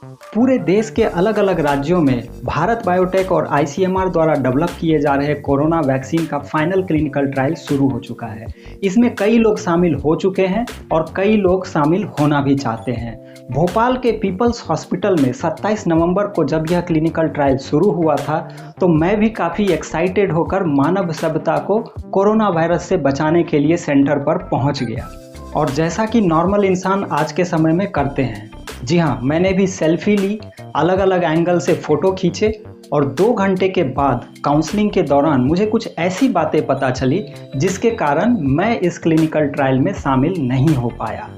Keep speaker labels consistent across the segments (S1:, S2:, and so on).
S1: पूरे देश के अलग अलग राज्यों में भारत बायोटेक और आईसीएमआर द्वारा डेवलप किए जा रहे कोरोना वैक्सीन का फाइनल क्लिनिकल ट्रायल शुरू हो चुका है। इसमें कई लोग शामिल हो चुके हैं और कई लोग शामिल होना भी चाहते हैं। भोपाल के पीपल्स हॉस्पिटल में 27 नवंबर को जब यह क्लिनिकल ट्रायल शुरू हुआ था तो मैं भी काफ़ी एक्साइटेड होकर मानव सभ्यता को कोरोना वायरस से बचाने के लिए सेंटर पर पहुंच गया। और जैसा कि नॉर्मल इंसान आज के समय में करते हैं, जी हाँ, मैंने भी सेल्फी ली, अलग अलग एंगल से फ़ोटो खींचे और 2 घंटे के बाद काउंसलिंग के दौरान मुझे कुछ ऐसी बातें पता चली जिसके कारण मैं इस क्लिनिकल ट्रायल में शामिल नहीं हो पाया।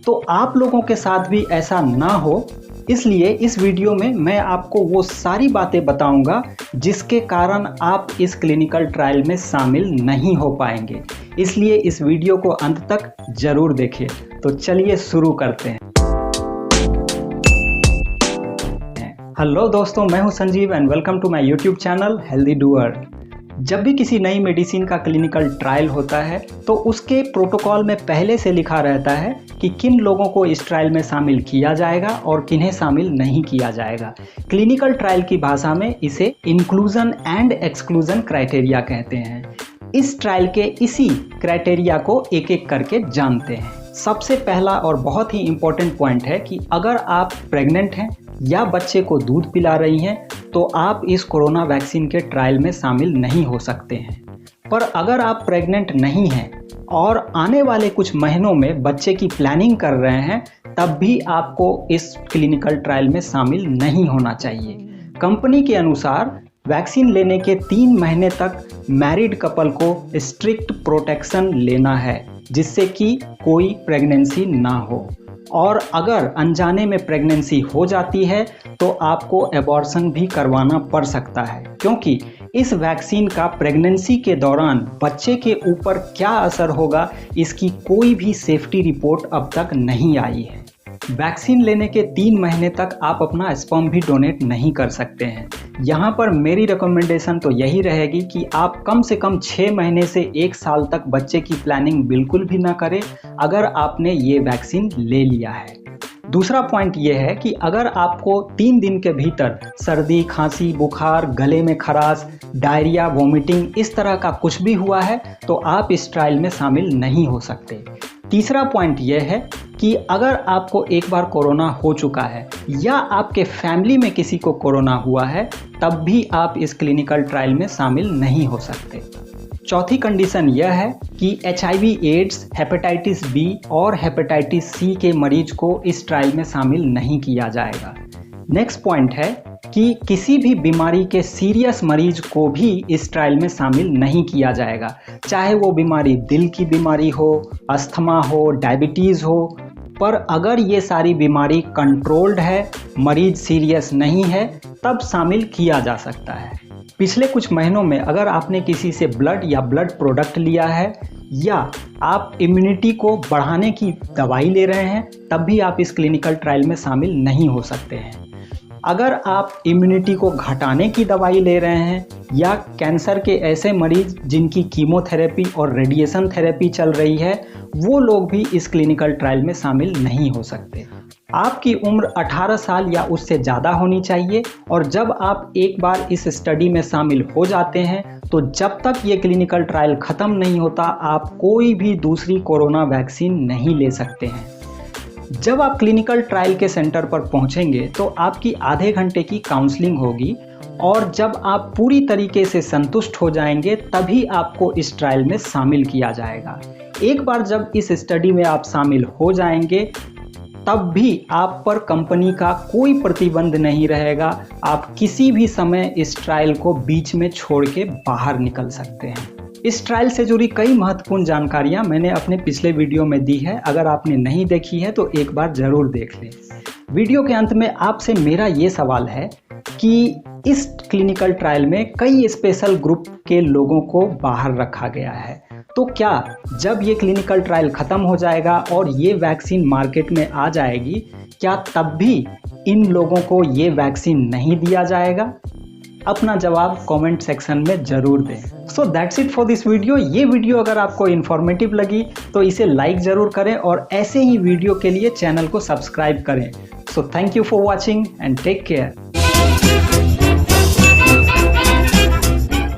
S1: तो आप लोगों के साथ भी ऐसा ना हो, इसलिए इस वीडियो में मैं आपको वो सारी बातें बताऊंगा जिसके कारण आप इस क्लिनिकल ट्रायल में शामिल नहीं हो पाएंगे। इसलिए इस वीडियो को अंत तक जरूर देखें। तो चलिए शुरू करते हैं। हेलो दोस्तों, मैं हूं Sanjeev and welcome to my YouTube channel healthy doer. जब भी किसी नई मेडिसिन का क्लिनिकल ट्रायल होता है तो उसके प्रोटोकॉल में पहले से लिखा रहता है कि किन लोगों को इस ट्रायल में शामिल किया जाएगा और किन्हें शामिल नहीं किया जाएगा। क्लिनिकल ट्रायल की भाषा में इसे इंक्लूजन एंड एक्सक्लूजन क्राइटेरिया कहते हैं। इस ट्रायल के इसी क्राइटेरिया को एक एक करके जानते हैं। सबसे पहला और बहुत ही इम्पोर्टेंट पॉइंट है कि अगर आप प्रेग्नेंट हैं या बच्चे को दूध पिला रही हैं तो आप इस कोरोना वैक्सीन के ट्रायल में शामिल नहीं हो सकते हैं। पर अगर आप प्रेग्नेंट नहीं हैं और आने वाले कुछ महीनों में बच्चे की प्लानिंग कर रहे हैं, तब भी आपको इस क्लिनिकल ट्रायल में शामिल नहीं होना चाहिए। कंपनी के अनुसार वैक्सीन लेने के 3 महीने तक मैरिड कपल को स्ट्रिक्ट प्रोटेक्शन लेना है जिससे कि कोई प्रेगनेंसी ना हो, और अगर अनजाने में प्रेगनेंसी हो जाती है तो आपको एबॉर्शन भी करवाना पड़ सकता है, क्योंकि इस वैक्सीन का प्रेगनेंसी के दौरान बच्चे के ऊपर क्या असर होगा इसकी कोई भी सेफ्टी रिपोर्ट अब तक नहीं आई है। वैक्सीन लेने के 3 महीने तक आप अपना स्पर्म भी डोनेट नहीं कर सकते हैं। यहाँ पर मेरी रिकमेंडेशन तो यही रहेगी कि आप कम से कम 6 महीने से 1 साल तक बच्चे की प्लानिंग बिल्कुल भी ना करें अगर आपने ये वैक्सीन ले लिया है। दूसरा पॉइंट ये है कि अगर आपको 3 दिन के भीतर सर्दी, खांसी, बुखार, गले में खराश, डायरिया, वोमिटिंग इस तरह का कुछ भी हुआ है तो आप इस ट्रायल में शामिल नहीं हो सकते। तीसरा पॉइंट यह है कि अगर आपको एक बार कोरोना हो चुका है या आपके फैमिली में किसी को कोरोना हुआ है तब भी आप इस क्लिनिकल ट्रायल में शामिल नहीं हो सकते। चौथी कंडीशन यह है कि HIV, एड्स, हेपेटाइटिस बी और हेपेटाइटिस सी के मरीज को इस ट्रायल में शामिल नहीं किया जाएगा। नेक्स्ट पॉइंट है कि किसी भी बीमारी के सीरियस मरीज को भी इस ट्रायल में शामिल नहीं किया जाएगा, चाहे वो बीमारी दिल की बीमारी हो, अस्थमा हो, डायबिटीज़ हो। पर अगर ये सारी बीमारी कंट्रोल्ड है, मरीज सीरियस नहीं है, तब शामिल किया जा सकता है। पिछले कुछ महीनों में अगर आपने किसी से ब्लड या ब्लड प्रोडक्ट लिया है या आप इम्यूनिटी को बढ़ाने की दवाई ले रहे हैं, तब भी आप इस क्लिनिकल ट्रायल में शामिल नहीं हो सकते हैं। अगर आप इम्यूनिटी को घटाने की दवाई ले रहे हैं या कैंसर के ऐसे मरीज जिनकी कीमोथेरेपी और रेडिएशन थेरेपी चल रही है, वो लोग भी इस क्लिनिकल ट्रायल में शामिल नहीं हो सकते। आपकी उम्र 18 साल या उससे ज़्यादा होनी चाहिए और जब आप एक बार इस स्टडी में शामिल हो जाते हैं तो जब तक ये क्लिनिकल ट्रायल ख़त्म नहीं होता आप कोई भी दूसरी कोरोना वैक्सीन नहीं ले सकते हैं। जब आप क्लिनिकल ट्रायल के सेंटर पर पहुंचेंगे तो आपकी आधे घंटे की काउंसलिंग होगी और जब आप पूरी तरीके से संतुष्ट हो जाएंगे तभी आपको इस ट्रायल में शामिल किया जाएगा। एक बार जब इस स्टडी में आप शामिल हो जाएंगे तब भी आप पर कंपनी का कोई प्रतिबंध नहीं रहेगा। आप किसी भी समय इस ट्रायल को बीच में छोड़ के बाहर निकल सकते हैं। इस ट्रायल से जुड़ी कई महत्वपूर्ण जानकारियां मैंने अपने पिछले वीडियो में दी है, अगर आपने नहीं देखी है तो एक बार जरूर देख लें। वीडियो के अंत में आपसे मेरा ये सवाल है कि इस क्लिनिकल ट्रायल में कई स्पेशल ग्रुप के लोगों को बाहर रखा गया है, तो क्या जब ये क्लिनिकल ट्रायल ख़त्म हो जाएगा और ये वैक्सीन मार्केट में आ जाएगी, क्या तब भी इन लोगों को ये वैक्सीन नहीं दिया जाएगा? अपना जवाब कमेंट सेक्शन में ज़रूर दें। So that's it for this video. ये वीडियो अगर आपको इन्फॉर्मेटिव लगी तो इसे लाइक ज़रूर करें और ऐसे ही वीडियो के लिए चैनल को सब्सक्राइब करें। So thank you for watching and take care.